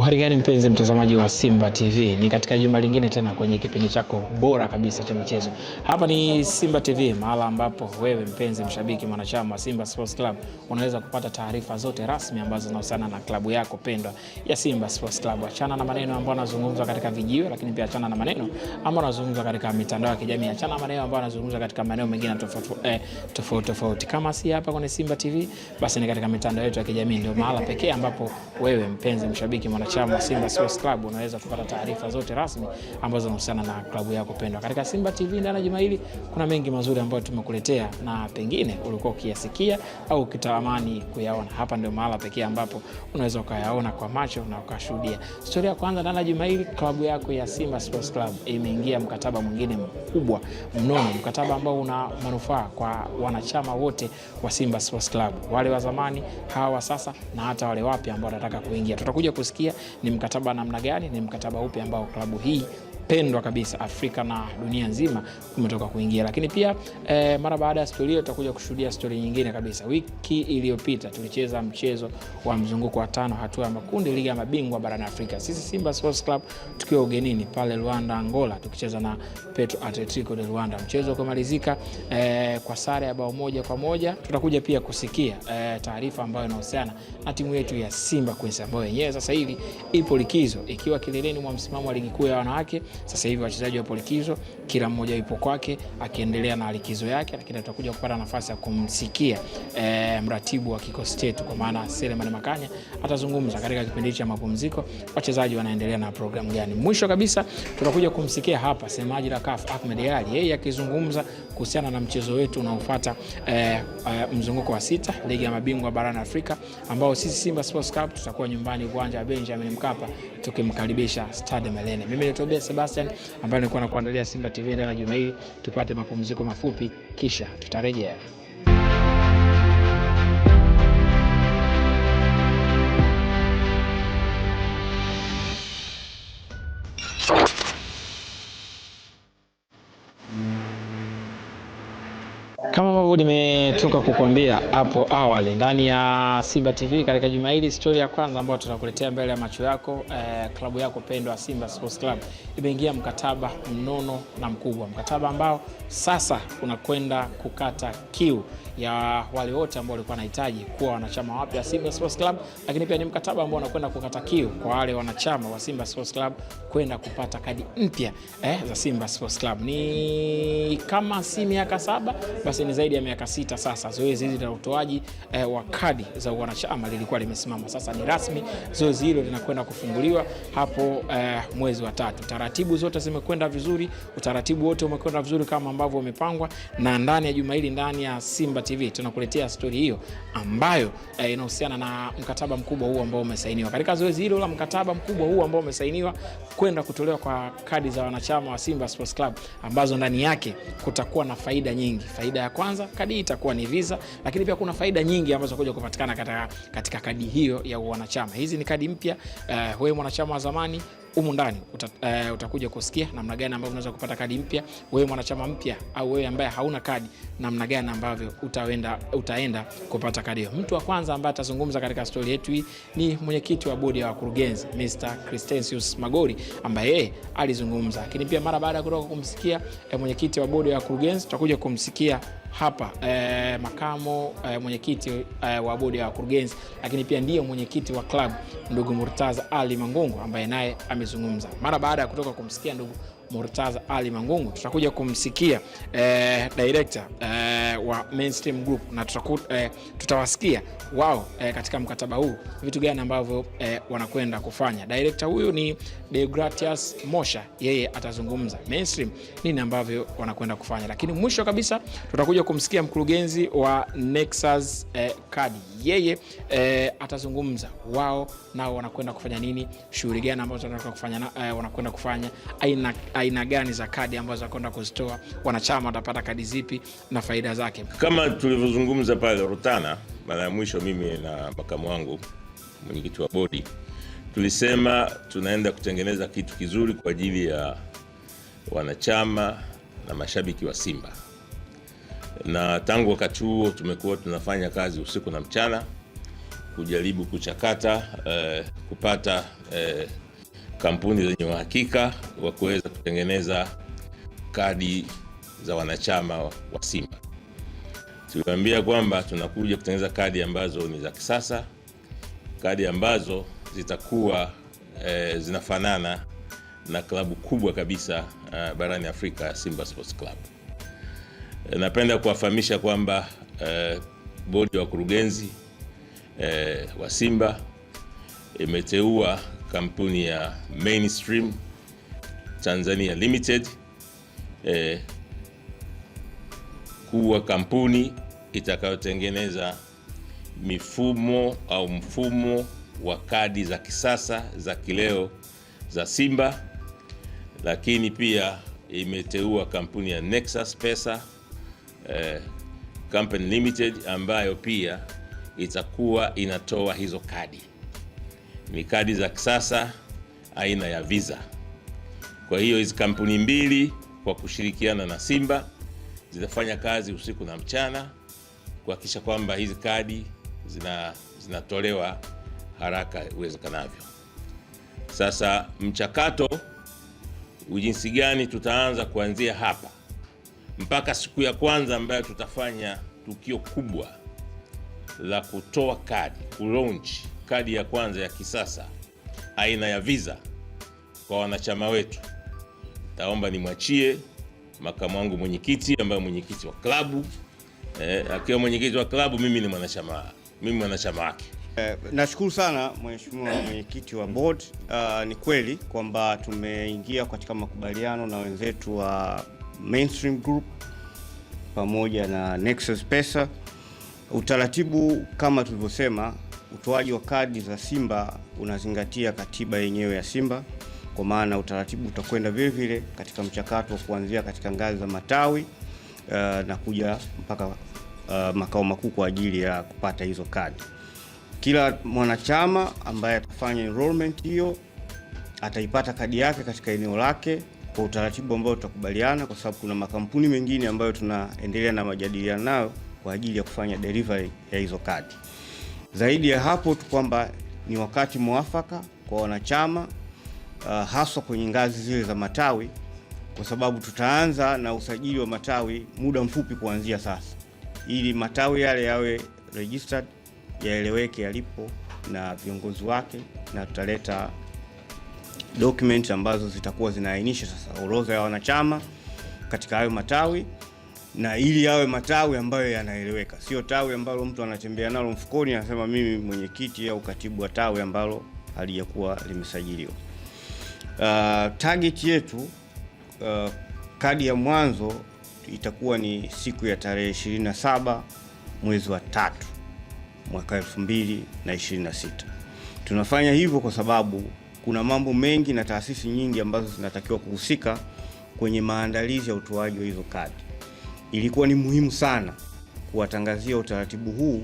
Uhari gani mpenzi mtazamaji wa Simba TV, ni katika juma lingine tena kwenye kipindi chako bora kabisa cha michezo. Hapa ni Simba TV, mahala ambapo wewe mpenzi mshabiki mwanachama wa Simba Sports Club unaweza kupata taarifa zote rasmi ambazo zinahusiana na klabu yako pendwa ya Simba Sports Club. Achana na maneno ambayo yanazungumzwa katika vijiwe, lakini pia achana na maneno ambayo yanazungumzwa katika mitandao ya kijamii, achana na maneno ambayo yanazungumzwa katika maeneo mengine tofauti. Kama si hapa kwenye Simba TV, basi ni katika mitandao yetu ya kijamii, ndio mahala pekee ambapo wewe mpenzi mshabiki mwanachama wa Simba Sports Club unaweza kupata taarifa zote rasmi ambazo zinahusiana na klabu yako pendwa. Katika Simba TV ndani ya juma hili kuna mengi mazuri ambayo tumekuletea na pengine ulikuwa ukiyasikia au ukitamani kuyaona. Hapa ndio mahala pekee ambapo unaweza ukayaona kwa macho na ukashuhudia. Story ya kwanza ndani ya juma hili, klabu yako ya Simba Sports Club imeingia mkataba mwingine mkubwa mnono, mkataba ambao una manufaa kwa wanachama wote wa Simba Sports Club, wale wa zamani, hawa sasa, na hata wale wapya ambao wanataka kuingia. Tutakuja kusikia ni mkataba namna gani, ni mkataba upi ambao klabu hii pendwa kabisa Afrika na dunia nzima umetoka kuingia. Lakini pia mara baada ya story hiyo tutakuja kushuhudia story nyingine kabisa. Wiki iliyopita tulicheza mchezo wa mzunguko wa 5 hatua ya makundi ligi ya mabingwa barani Afrika. Sisi Simba Sports Club tukiwa ugenini pale Luanda, Angola, tukicheza na Petro Atletico de Luanda. Mchezo kumalizika kwa sare ya bao 1-1. Tutakuja pia kusikia taarifa ambayo inahusiana na timu yetu ya Simba Queens ambayo yenyewe sasa hivi ipo likizo ikiwa kileleni mwa msimamo wa ligi kuu ya wanawake. Sasa hivi wachezaji wapo likizo, kila mmoja yupo kwake akiendelea na likizo yake, lakini tutakuja kupata nafasi ya kumsikia mratibu wa kikosi chetu kwa maana Selemani Makanya atazungumza katika kipindi cha mapumziko wachezaji wanaendelea na programu gani. Mwisho kabisa tutakuja kumsikia hapa semaji la CAF Ahmed Ali, yeye akizungumza kuhusiana na mchezo wetu unaofuata mzunguko wa 6 ligi ya mabingwa barani Afrika, ambao sisi Simba Sports Club tutakuwa nyumbani uwanja wa Benjamin Mkapa tukimkaribisha Stade Malien. Mimi ni Tobias Sebastian ambaye nilikuwa nakuandalia Simba TV ndani ya juma hili. Tupate mapumziko mafupi kisha tutarejea. Kama ambavyo nimetoka kukuambia hapo awali ndani ya Simba TV, katika juma hili story ya kwanza ambayo tutakuletea mbele ya macho yako, klabu yako pendwa Simba Sports Club imeingia mkataba mnono na mkubwa, mkataba ambao sasa unakwenda kukata kiu ya wale wote ambao walikuwa wanahitaji kuwa wanachama wapya wa Simba Sports Club, lakini pia ni mkataba ambao unakwenda kukata kiu kwa wale wanachama wa Simba Sports Club kwenda kupata kadi mpya za Simba Sports Club. Ni kama si miaka 7 basi ni zaidi ya miaka 6 sasa zoezi hili la utoaji wa kadi za wanachama lilikuwa limesimama. Sasa ni rasmi, zoezi hilo linakwenda kufunguliwa hapo mwezi wa 3. Taratibu zote zimekwenda vizuri, utaratibu wote umekwenda vizuri kama ambavyo umepangwa, na ndani ya juma hili ndani ya Simba TV tunakuletea story hiyo ambayo inahusiana na mkataba mkubwa huu ambao umesainiwa. Katika zoezi hilo la mkataba mkubwa huu ambao umesainiwa kwenda kutolewa kwa kadi za wanachama wa Simba Sports Club, ambazo ndani yake kutakuwa na faida nyingi. Faida ya kwanza, kadi itakuwa ni visa, lakini pia kuna faida nyingi ambazo kuja kupatikana katika kadi hiyo ya wanachama. Hizi ni kadi mpya. Wewe mwanachama wa zamani humu ndani utakuja kusikia namna gani ambavyo unaweza kupata kadi mpya. Wewe mwanachama mpya au wewe ambaye hauna kadi, namna gani ambavyo utaenda kupata kadi hiyo. Mtu wa kwanza ambaye atazungumza katika story yetu hii ni mwenyekiti wa bodi ya wakurugenzi Mr. Christensius Magori, ambaye yeye alizungumza. Lakini pia mara baada ya kutoka kumsikia mwenyekiti wa bodi ya wakurugenzi, tutakuja kumsikia hapa makamo mwenyekiti wa bodi ya wakurugenzi, lakini pia ndiye mwenyekiti wa club ndugu Murtaza Ali Mangungu, ambaye naye amezungumza. Mara baada ya kutoka kumsikia ndugu Murtaza Ali Mangungu, tutakuja kumsikia director wa Mainstream Group, na tutawasikia wao katika mkataba huu vitu gani ambavyo wanakwenda kufanya. Director huyu ni Deogratias Mosha, yeye atazungumza Mainstream nini ambavyo wanakwenda kufanya. Lakini mwisho kabisa tutakuja kumsikia mkurugenzi wa Nexus Kadi, yeye atazungumza wao nao wanakwenda kufanya nini, shughuli gani ambazo wanakwenda kufanya, aina gani za kadi ambazo wanakwenda kuzitoa, wanachama watapata kadi zipi na faida zake. Kama tulivyozungumza pale Rutana mara ya mwisho, mimi na makamu wangu mwenyekiti wa bodi tulisema tunaenda kutengeneza kitu kizuri kwa ajili ya wanachama na mashabiki wa Simba, na tangu wakati huo tumekuwa tunafanya kazi usiku na mchana kujaribu kuchakata kupata kampuni zenye uhakika wa kuweza kutengeneza kadi za wanachama wa Simba. Tuliwaambia kwamba tunakuja kutengeneza kadi ambazo ni za kisasa, kadi ambazo zitakuwa zinafanana na klabu kubwa kabisa barani Afrika, Simba Sports Club. Napenda kuwafahamisha kwamba bodi ya wakurugenzi wa Simba imeteua kampuni ya Mainstream Tanzania Limited kuwa kampuni itakayotengeneza mfumo wa kadi za kisasa za kileo za Simba, lakini pia imeteua kampuni ya Nexus Pesa Company Limited ambayo pia itakuwa inatoa hizo kadi. Ni kadi za kisasa aina ya Visa. Kwa hiyo hizi kampuni mbili kwa kushirikiana na Simba zitafanya kazi usiku na mchana kuhakikisha kwamba hizi kadi zinatolewa haraka iwezekanavyo. Sasa mchakato jinsi gani tutaanza kuanzia hapa mpaka siku ya kwanza ambayo tutafanya tukio kubwa la kutoa kadi, kulaunch kadi ya kwanza ya kisasa aina ya Visa kwa wanachama wetu. Taomba nimwachie makamu wangu mwenyekiti ambaye mwenyekiti wa klabu, akiwa mwenyekiti wa klabu, mimi ni mwanachama wake. Nashukuru sana mheshimiwa mwenyekiti wa board. Ni kweli kwamba tumeingia katika makubaliano na wenzetu wa Mainstream Group pamoja na Nexus Pesa. Utaratibu kama tulivyosema, utoaji wa kadi za Simba unazingatia katiba yenyewe ya Simba, kwa maana utaratibu utakwenda vile vile katika mchakato kuanzia katika ngazi za matawi na kuja mpaka makao makuu kwa ajili ya kupata hizo kadi. Kila mwanachama ambaye atafanya enrollment hiyo ataipata kadi yake katika eneo lake kwa utaratibu ambao tutakubaliana, kwa sababu kuna makampuni mengine ambayo tunaendelea na majadiliano nayo kwa ajili ya kufanya delivery ya hizo kadi. Zaidi ya hapo tu kwamba ni wakati mwafaka kwa wanachama haswa kwenye ngazi zile za matawi, kwa sababu tutaanza na usajili wa matawi muda mfupi kuanzia sasa, ili matawi yale yawe registered, yaeleweke yalipo na viongozi wake, na tutaleta document ambazo zitakuwa zinaainisha sasa orodha ya wanachama katika hayo matawi, na ili yawe matawi ambayo yanaeleweka, sio tawi ambalo mtu anatembea nalo mfukoni anasema mimi mwenyekiti au katibu wa tawi ambalo halijakuwa limesajiliwa. Target yetu kadi ya mwanzo itakuwa ni siku ya tarehe 27 mwezi wa 3 mwaka 2026. Tunafanya hivyo kwa sababu kuna mambo mengi na taasisi nyingi ambazo zinatakiwa kuhusika kwenye maandalizi ya utoaji wa hizo kadi. Ilikuwa ni muhimu sana kuwatangazia utaratibu huu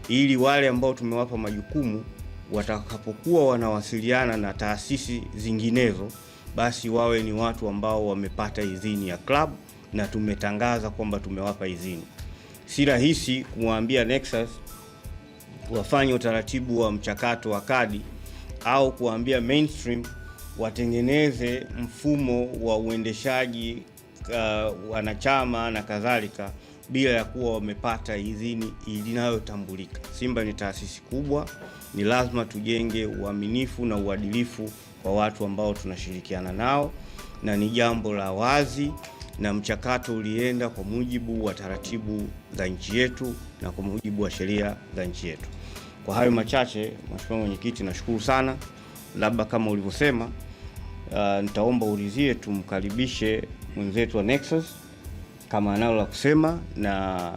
ili wale ambao tumewapa majukumu watakapokuwa wanawasiliana na taasisi zinginezo, basi wawe ni watu ambao wamepata idhini ya club na tumetangaza kwamba tumewapa idhini. Si rahisi kumwambia Nexus wafanye utaratibu wa mchakato wa kadi au kuambia Mainstream watengeneze mfumo wa uendeshaji wanachama na kadhalika bila ya kuwa wamepata idhini inayotambulika. Simba ni taasisi kubwa, ni lazima tujenge uaminifu na uadilifu kwa watu ambao tunashirikiana nao, na ni jambo la wazi, na mchakato ulienda kwa mujibu wa taratibu za nchi yetu na kwa mujibu wa sheria za nchi yetu. Kwa hayo machache, mheshimiwa mwenyekiti, nashukuru sana. Labda kama ulivyosema, nitaomba ulizie tumkaribishe mwenzetu wa Nexus kama analo la kusema na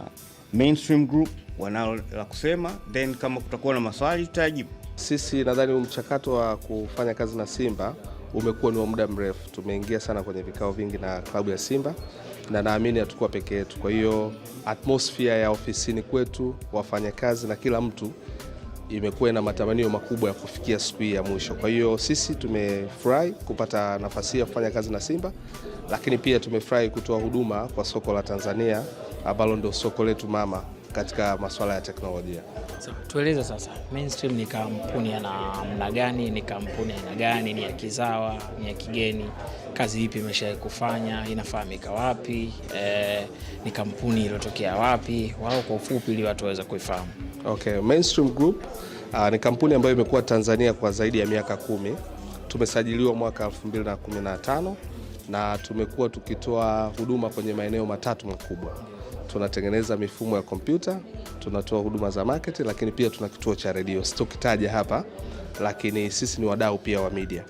Mainstream Group wanalo la kusema, then kama kutakuwa na maswali tutajibu. Sisi nadhani mchakato wa kufanya kazi na Simba umekuwa ni wa muda mrefu. Tumeingia sana kwenye vikao vingi na klabu ya Simba na naamini hatakuwa peke yetu. Kwa hiyo atmosphere ya ofisini kwetu, wafanyakazi na kila mtu imekuwa na matamanio makubwa ya kufikia siku ya mwisho. Kwa hiyo sisi tumefurahi kupata nafasi ya kufanya kazi na Simba, lakini pia tumefurahi kutoa huduma kwa soko la Tanzania ambalo ndio soko letu mama katika masuala ya teknolojia. So, tueleze sasa, Mainstream ni kampuni ya namna gani? Ni kampuni ya aina gani? Ni ya kizawa? Ni ya kigeni? Kazi ipi imeshawahi kufanya? Inafahamika wapi? Ni kampuni iliyotokea wapi? Wao kwa ufupi ili watu waweze kuifahamu. Okay, Mainstream Group ni kampuni ambayo imekuwa Tanzania kwa zaidi ya miaka 10. Tumesajiliwa mwaka 2015 na tumekuwa tukitoa huduma kwenye maeneo matatu makubwa. Tunatengeneza mifumo ya kompyuta, tunatoa huduma za marketing, lakini pia tuna kituo cha redio. Sitokitaja hapa, lakini sisi ni wadau pia wa media.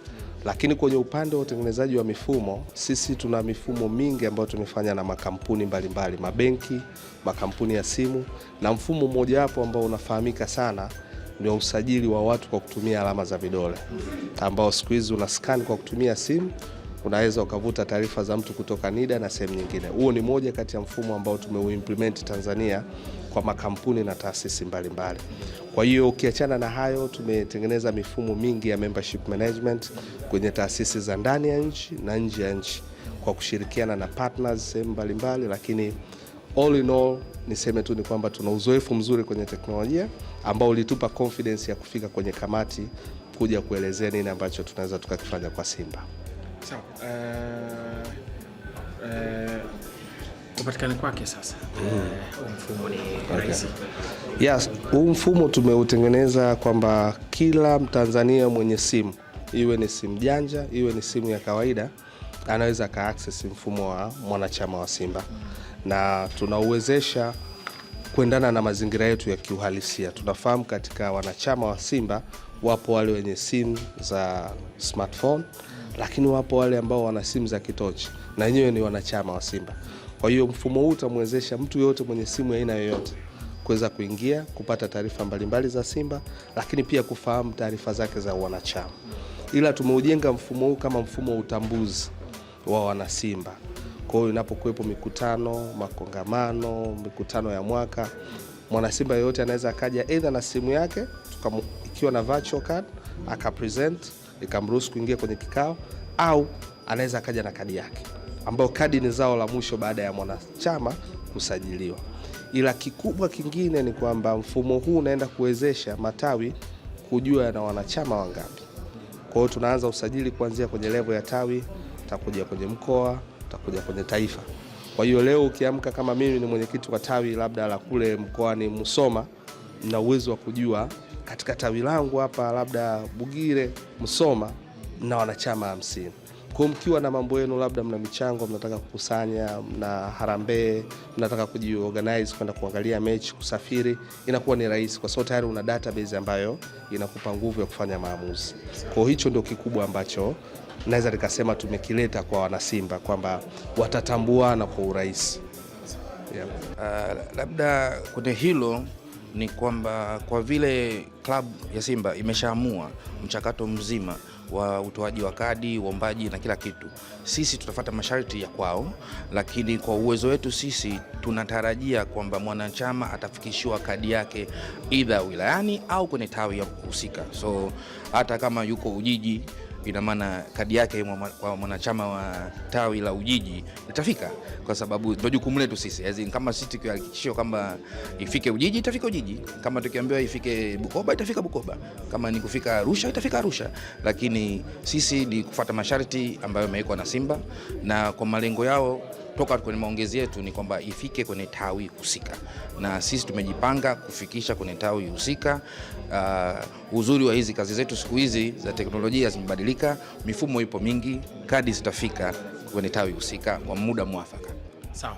Lakini kwenye upande wa utengenezaji wa mifumo, sisi tuna mifumo mingi ambayo tumefanya na makampuni mbalimbali, mabenki, makampuni ya simu, na mfumo mmoja wapo ambao unafahamika sana ni usajili wa watu kwa kutumia alama za vidole, ambao siku hizi una scan kwa kutumia simu, unaweza ukavuta taarifa za mtu kutoka NIDA na sehemu nyingine. Huo ni moja kati ya mfumo ambao tumeuimplement Tanzania kwa makampuni na taasisi mbalimbali. Kwa hiyo ukiachana na hayo, tumetengeneza mifumo mingi ya membership management kwenye taasisi za ndani ya nchi na nje ya nchi kwa kushirikiana na partners sehemu mbalimbali, lakini all in all niseme tu ni kwamba tuna uzoefu mzuri kwenye teknolojia ambao ulitupa confidence ya kufika kwenye kamati kuja kuelezea nini ambacho tunaweza tukakifanya kwa Simba. Sawa. Kupatikana kwake sasa, mfumo ni rahisi. Yes, huu mfumo tumeutengeneza kwamba kila Mtanzania mwenye simu, iwe ni simu janja, iwe ni simu ya kawaida, anaweza ka access mfumo wa mwanachama wa Simba. Na tunauwezesha kuendana na mazingira yetu ya kiuhalisia. Tunafahamu katika wanachama wa Simba wapo wale wenye simu za smartphone, lakini wapo wale ambao wana simu za kitochi na wenyewe ni wanachama wa Simba. Kwa hiyo mfumo huu utamwezesha mtu yote mwenye simu ya aina yoyote kuweza kuingia, kupata taarifa mbalimbali za Simba, lakini pia kufahamu taarifa zake za wanachama. Ila tumeujenga mfumo huu kama mfumo wa utambuzi wa wana Simba. Kwa hiyo inapokuwepo mikutano, makongamano, mikutano ya mwaka, mwana Simba yote anaweza akaja either na simu yake ikiwa na virtual card akapresent ikamruhusu kuingia kwenye kikao, au anaweza akaja na kadi yake, ambayo kadi ni zao la mwisho baada ya mwanachama kusajiliwa. Ila kikubwa kingine ni kwamba mfumo huu unaenda kuwezesha matawi kujua yana wanachama wangapi. Kwa hiyo tunaanza usajili kuanzia kwenye level ya tawi, tutakuja kwenye mkoa, tutakuja kwenye taifa. Kwa hiyo leo ukiamka kama mimi ni mwenyekiti wa tawi labda la kule mkoani Musoma, na uwezo wa kujua katika tawi langu hapa labda Bugire, Musoma, na wanachama 50. Kwa mkiwa na mambo yenu, labda mna michango mnataka kukusanya, mna harambee, mnataka kujiorganize kwenda kuangalia mechi, kusafiri, inakuwa ni rahisi kwa sababu tayari una database ambayo inakupa nguvu ya kufanya maamuzi. Kwa hicho ndio kikubwa ambacho naweza nikasema tumekileta kwa wanasimba kwamba watatambuana kwa urahisi. Yeah. Labda kwenye hilo ni kwamba kwa vile club ya Simba imeshaamua mchakato mzima wa utoaji wa kadi, uombaji na kila kitu, sisi tutafuata masharti ya kwao, lakini kwa uwezo wetu sisi tunatarajia kwamba mwanachama atafikishiwa kadi yake either wilayani au kwenye tawi ya husika. So hata kama yuko Ujiji, ina maana kadi yake kwa mwanachama wa tawi la Ujiji itafika, kwa sababu ndio jukumu letu sisi. Kama sisi tukihakikisha kwamba ifike Ujiji, itafika Ujiji. Kama tukiambiwa ifike Bukoba, itafika Bukoba. Kama ni kufika Arusha, itafika Arusha. Lakini sisi ni kufuata masharti ambayo yamewekwa na Simba, na kwa malengo yao toka kwenye maongezi yetu ni kwamba ifike kwenye tawi husika, na sisi tumejipanga kufikisha kwenye tawi husika. Uzuri wa hizi kazi zetu siku hizi za teknolojia zimebadilika, mifumo ipo mingi, kadi zitafika kwenye tawi husika kwa muda mwafaka. Sawa.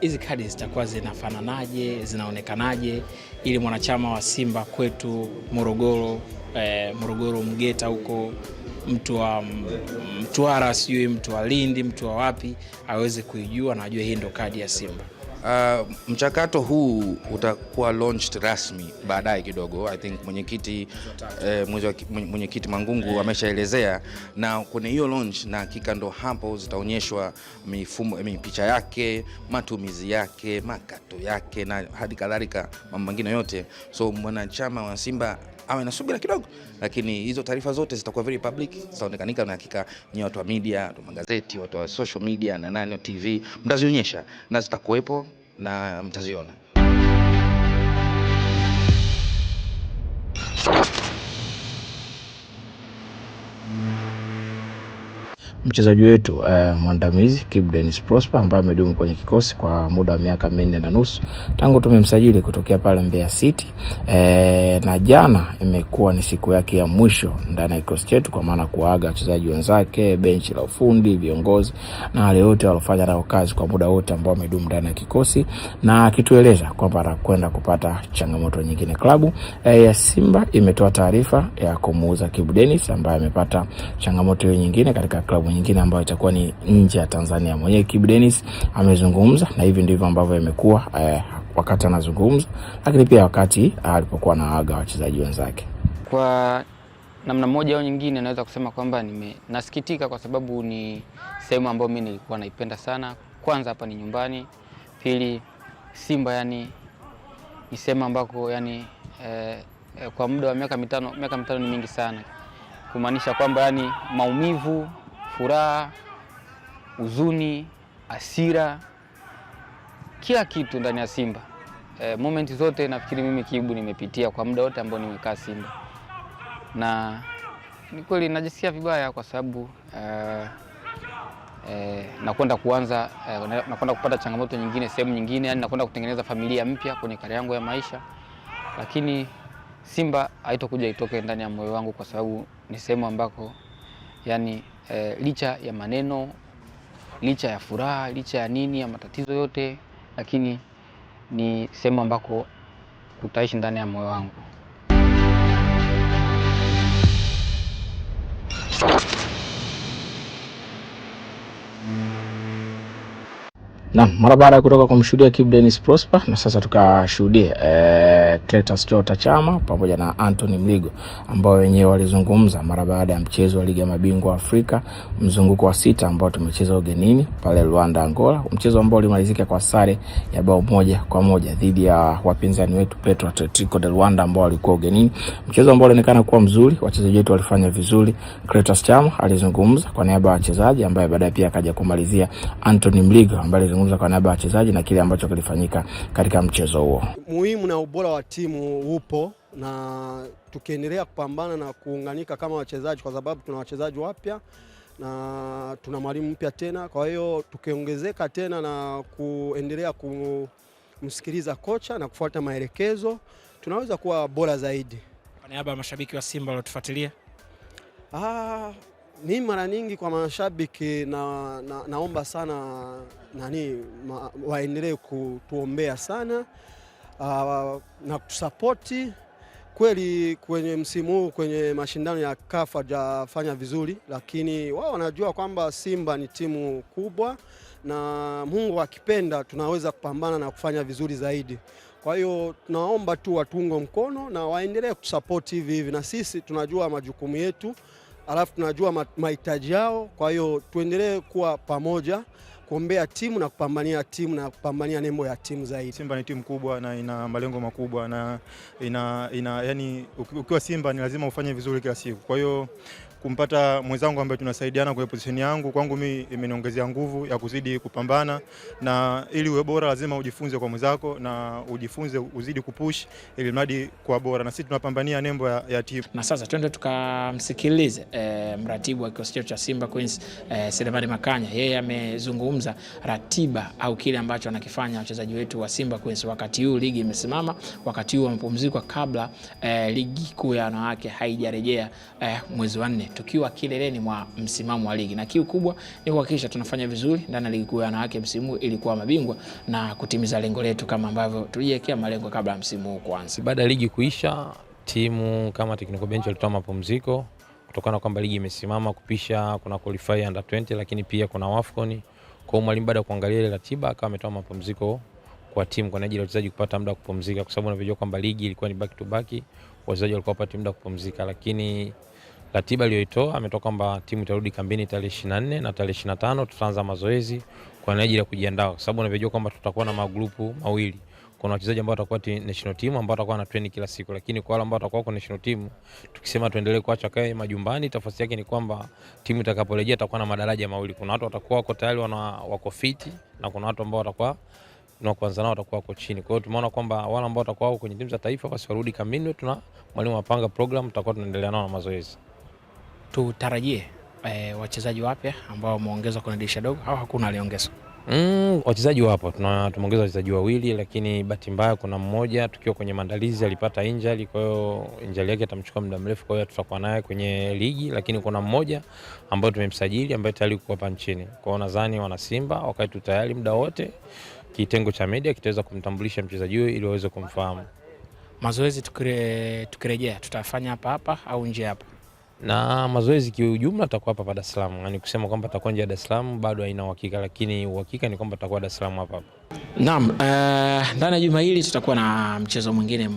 Hizi kadi zitakuwa zinafananaje, zinaonekanaje, ili mwanachama wa Simba kwetu Morogoro Mgeta huko, mtu wa Mtwara, sijui mtu wa Lindi, mtu wa wapi, aweze kuijua na ajue hii ndo kadi ya Simba. Mchakato huu utakuwa launched rasmi baadaye kidogo. I think mwenyekiti Mangungu ameshaelezea, na kwenye hiyo launch na hakika ndo hapo zitaonyeshwa mifumo, picha yake, matumizi yake, makato yake na hadi kadhalika mambo mengine yote. So mwanachama wa Simba awe na subira kidogo, lakini hizo taarifa zote zitakuwa very public, zitaonekanika na hakika nyinyi watu wa media, watu wa magazeti, watu wa social media na nani TV mtazionyesha, na zitakuwepo na mtaziona. Mchezaji wetu mwandamizi Kibu Denis Prosper ambaye amedumu kwenye kikosi kwa muda wa miaka 4.5 tangu tumemsajili kutokea pale Mbeya City, na jana imekuwa ni siku yake ya mwisho ndani ya kikosi chetu, kwa maana kuaga wachezaji wenzake, benchi la ufundi, viongozi na wale wote walofanya nao kazi kwa muda wote ambao amedumu ndani ya kikosi, na akitueleza kwamba anakwenda kupata changamoto nyingine. Klabu ya Simba imetoa taarifa ya kumuuza Kibu Denis ambaye amepata changamoto nyingine katika klabu nyingine ambayo itakuwa ni nje ya Tanzania. Mwenyewe Kibu Denis amezungumza na hivi ndivyo ambavyo imekuwa wakati anazungumza, lakini pia wakati alipokuwa anaaga wachezaji wenzake. Kwa namna moja au nyingine naweza kusema kwamba nasikitika kwa sababu ni sehemu ambayo mimi nilikuwa naipenda sana. Kwanza hapa ni nyumbani, pili Simba yani ni sehemu ambako yani kwa muda wa miaka mitano ni mingi sana. Kumaanisha kwamba yani maumivu, furaha, huzuni, hasira, kila kitu ndani ya Simba. Moment zote nafikiri mimi Kibu nimepitia kwa muda wote ambao nimekaa Simba. Na ni kweli najisikia vibaya kwa sababu nakwenda kuanza nakwenda kupata changamoto nyingine sehemu nyingine, yani nakwenda kutengeneza familia mpya kwenye kari yangu ya maisha. Lakini Simba haitokuja itoke ndani ya moyo wangu kwa sababu ni sehemu ambako yani licha ya maneno, licha ya furaha, licha ya nini, ya matatizo yote, lakini ni sehemu ambako kutaishi ndani ya moyo wangu. Na mara baada ya kutoka kumshuhudia Kibu Denis Prosper, na sasa tukashuhudia Clatous Chota Chama pamoja na Anthony Mligo ambao wenyewe walizungumza mara baada ya mchezo wa Ligi ya Mabingwa Afrika mzunguko wa 6 ambao tumecheza ugenini pale Luanda, Angola. Mchezo ambao ulimalizika kwa sare ya bao 1-1 dhidi ya wapinzani wetu Petro Atletico de Luanda ambao walikuwa ugenini. Mchezo ambao ulionekana kuwa mzuri, wachezaji wetu walifanya vizuri. Clatous Chama alizungumza kwa niaba ya wachezaji, ambaye baadaye pia akaja kumalizia Anthony Mligo ambaye kwa niaba ya wachezaji na kile ambacho kilifanyika katika mchezo huo. Muhimu na ubora wa timu upo, na tukiendelea kupambana na kuunganika kama wachezaji, kwa sababu tuna wachezaji wapya na tuna mwalimu mpya tena. Kwa hiyo tukiongezeka tena na kuendelea kumsikiliza kocha na kufuata maelekezo, tunaweza kuwa bora zaidi. Kwa niaba ya mashabiki wa Simba waliotufuatilia, mimi mara nyingi kwa mashabiki naomba sana waendelee kutuombea sana na kutusapoti. Kweli kwenye msimu huu kwenye mashindano ya CAF hajafanya vizuri, lakini wao wanajua kwamba Simba ni timu kubwa na Mungu akipenda tunaweza kupambana na kufanya vizuri zaidi. Kwa hiyo tunaomba tu watuunge mkono na waendelee kutusapoti hivi, na sisi tunajua majukumu yetu, alafu tunajua mahitaji yao. Kwa hiyo tuendelee kuwa pamoja, kuombea timu na kupambania timu na kupambania nembo ya timu zaidi. Simba ni timu kubwa na ina malengo makubwa, na yani ukiwa Simba ni lazima ufanye vizuri kila siku. Kwa hiyo kumpata mwenzangu ambaye tunasaidiana kwenye position yangu, kwangu mimi imeniongezea nguvu ya kuzidi kupambana, na ili uwe bora lazima ujifunze kwa mwenzako na ujifunze uzidi kupush ili mradi kwa bora, na sisi tunapambania nembo ya timu. Na sasa twende tukamsikilize mratibu wa kikosi cha Simba Queens Selemani Makanya. Yeye amezungumza ratiba au kile ambacho anakifanya wachezaji wetu wa Simba Queens wakati huu ligi imesimama, wakati huu wamepumzika kabla ligi kuu ya wanawake haijarejea mwezi wa 4, tukiwa kileleni mwa msimamo wa ligi, na kiu kubwa ni kuhakikisha tunafanya vizuri ndani ya ligi kuu ya wanawake msimu ili kuwa mabingwa na kutimiza lengo letu kama ambavyo tulijiwekea malengo kabla ya msimu huu kuanza. Baada ya ligi kuisha, timu kama Technical Bench walitoa mapumziko kutokana kwamba ligi imesimama, kupisha kuna qualify under 20, lakini pia kuna WAFCON. Kwa mwalimu baada ya kuangalia ile ratiba akawa ametoa mapumziko kwa timu kwa ajili ya wachezaji kupata muda wa kupumzika, kwa sababu unajua kwamba ligi ilikuwa ni back to back, wachezaji walikuwa wapata muda wa kupumzika. Lakini ratiba aliyoitoa ametoka kwamba timu itarudi kambini tarehe 24 na tarehe 25 tutaanza mazoezi kwa ajili ya kujiandaa, kwa sababu unajua kwamba tutakuwa na magrupu mawili. Kuna wachezaji ambao watakuwa national team ambao watakuwa na training kila siku, lakini kwa wale ambao watakuwa kwa national team, tukisema tuendelee kuacha kae majumbani, tafasiri yake ni kwamba timu itakaporejea itakuwa na madaraja mawili. Kuna watu watakuwa wako tayari wako fit, na kuna watu ambao watakuwa na kwanza nao watakuwa wako chini. Kwa hiyo tumeona kwamba wale ambao watakuwa wako kwenye timu za taifa basi warudi kambini wetu, na mwalimu apanga program, tutakuwa tunaendelea nao na mazoezi. Tutarajie wachezaji wapya ambao wameongezwa kwenye dirisha dogo au hakuna aliongezwa? Wachezaji wapo, tumeongeza wachezaji wawili, lakini bahati mbaya kuna mmoja tukiwa kwenye maandalizi alipata injury, kwa hiyo injury yake itamchukua muda mrefu, kwa hiyo tutakuwa naye kwenye ligi, lakini kuna mmoja ambao tumemsajili ambaye tayari yuko hapa nchini. Kwa hiyo nadhani wana Simba wakati tu tayari muda wote kitengo cha media kitaweza kumtambulisha mchezaji huyo ili waweze kumfahamu. Mazoezi tukirejea tutafanya hapa au nje hapa? Na mazoezi kiujumla tutakuwa hapa Dar es Salaam. Yaani kusema kwamba tutakuwa nje ya Dar es Salaam bado haina uhakika, lakini uhakika ni kwamba tutakuwa Dar es Salaam hapa. Naam, ndani ya juma hili tutakuwa na mchezo mwingine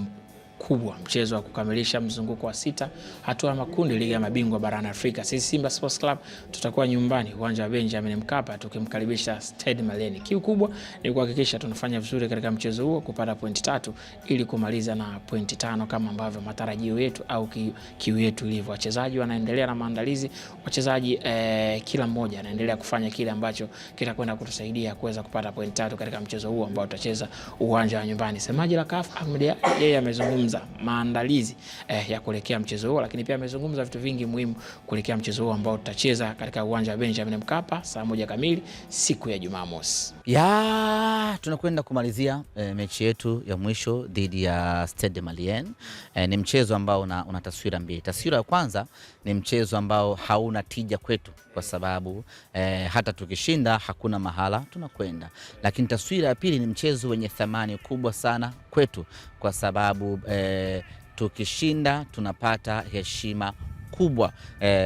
kubwa, mchezo wa kukamilisha mzunguko wa 6 hatua ya makundi ligi ya mabingwa barani Afrika. Sisi Simba Sports Club tutakuwa nyumbani uwanja wa Benjamin Mkapa tukimkaribisha Stade Malien. Kiu kubwa ni kuhakikisha tunafanya vizuri katika mchezo huo, kupata pointi 3 ili kumaliza na pointi 5 kama ambavyo matarajio yetu au kiu yetu ilivyo. Wachezaji wanaendelea na maandalizi, wachezaji kila mmoja anaendelea kufanya kile ambacho kitakwenda kutusaidia kuweza kupata pointi 3 katika mchezo huo ambao tutacheza uwanja wa nyumbani. Semaji la CAF Ahmed yeye amezungumza maandalizi ya kuelekea mchezo huo, lakini pia amezungumza vitu vingi muhimu kuelekea mchezo huo ambao tutacheza katika uwanja wa Benjamin Mkapa saa 1 kamili siku ya Jumamosi. Tunakwenda kumalizia mechi yetu ya mwisho dhidi ya Stade Malien. Ni mchezo ambao una taswira mbili. Taswira ya kwanza ni mchezo ambao hauna tija kwetu kwa sababu hata tukishinda hakuna mahala tunakwenda. Lakini taswira ya pili ni mchezo wenye thamani kubwa sana kwetu kwa sababu tukishinda tunapata heshima kubwa.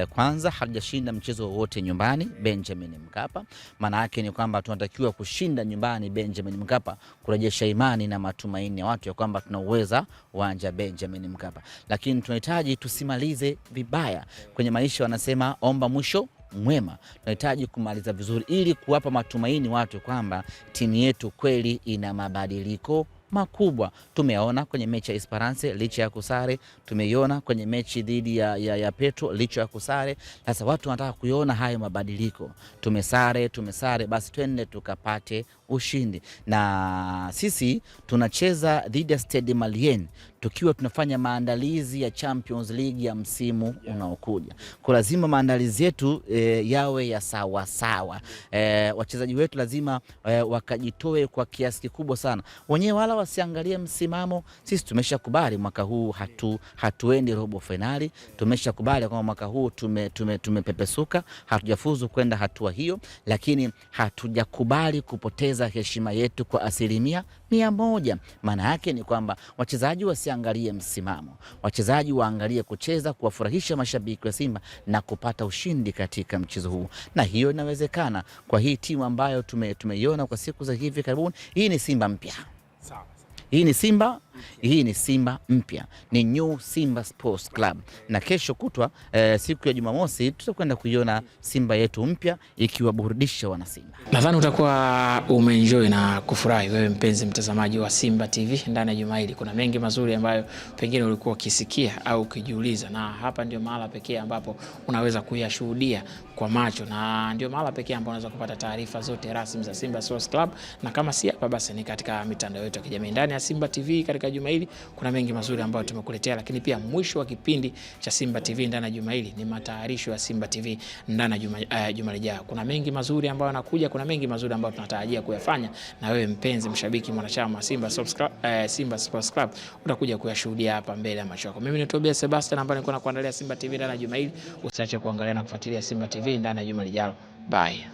Kwanza hatujashinda mchezo wote nyumbani Benjamin Mkapa. Maana yake ni kwamba tunatakiwa kushinda nyumbani Benjamin Mkapa kurejesha imani na matumaini ya watu ya kwamba tunaweza uwanja Benjamin Mkapa. Lakini tunahitaji tusimalize vibaya. Kwenye maisha wanasema omba mwisho mwema. Tunahitaji kumaliza vizuri ili kuwapa matumaini watu kwamba timu yetu kweli ina mabadiliko makubwa. Tumeona kwenye mechi ya Esperance licha ya kusare, tumeiona kwenye mechi dhidi ya Petro licha ya kusare. Sasa watu wanataka kuiona hayo mabadiliko. Tumesare, basi twende tukapate ushindi. Na sisi tunacheza dhidi ya Stade Malien tukiwa tunafanya maandalizi ya Champions League ya msimu unaokuja. Kwa lazima maandalizi yetu yawe ya sawa sawa. Wachezaji wetu lazima wakajitoe kwa kiasi kikubwa sana. Wenyewe wala wasiangalie msimamo. Sisi tumeshakubali mwaka huu hatuendi robo finali. Tumeshakubali kwamba mwaka huu tumepepesuka, hatujafuzu kwenda hatua hiyo, lakini hatujakubali kupoteza heshima yetu kwa 100%. Maana yake ni kwamba wachezaji wasiangalie msimamo. Wachezaji waangalie kucheza, kuwafurahisha mashabiki wa Simba na kupata ushindi katika mchezo huu. Na hiyo inawezekana kwa hii timu ambayo tumeiona kwa siku za hivi karibuni. Hii ni Simba mpya. Sawa. Hii ni Simba mpya. Ni New Simba Sports Club. Na kesho kutwa siku ya Jumamosi tutakwenda kuiona Simba yetu mpya ikiwaburudisha wana Simba. Nadhani utakuwa umeenjoy na kufurahi wewe mpenzi mtazamaji wa Simba TV ndani ya juma hili. Kuna mengi mazuri ambayo pengine ulikuwa ukisikia au ukijiuliza, na hapa ndio mahala pekee ambapo unaweza kuyashuhudia kwa macho, na ndio mahala pekee ambapo unaweza kupata taarifa zote rasmi za Simba Sports Club. Na kama si hapa basi ni katika mitandao yetu ya kijamii ndani ya Simba TV. Katika juma hili kuna mengi mazuri ambayo tumekuletea, lakini pia mwisho wa kipindi cha Simba TV ndani ya juma hili ni matayarisho ya Simba TV ndani ya juma lijao. Kuna mengi mazuri ambayo yanakuja, kuna mengi mazuri ambayo tunatarajia kuyafanya, na wewe mpenzi mshabiki mwanachama wa Simba Sports Club utakuja kuyashuhudia hapa mbele ya macho yako. Mimi ni Tobias Sebastian ambaye nilikuwa nakuandalia Simba TV ndani ya juma hili. Usiache kuangalia na kufuatilia Simba TV ndani ya juma lijalo. Bye.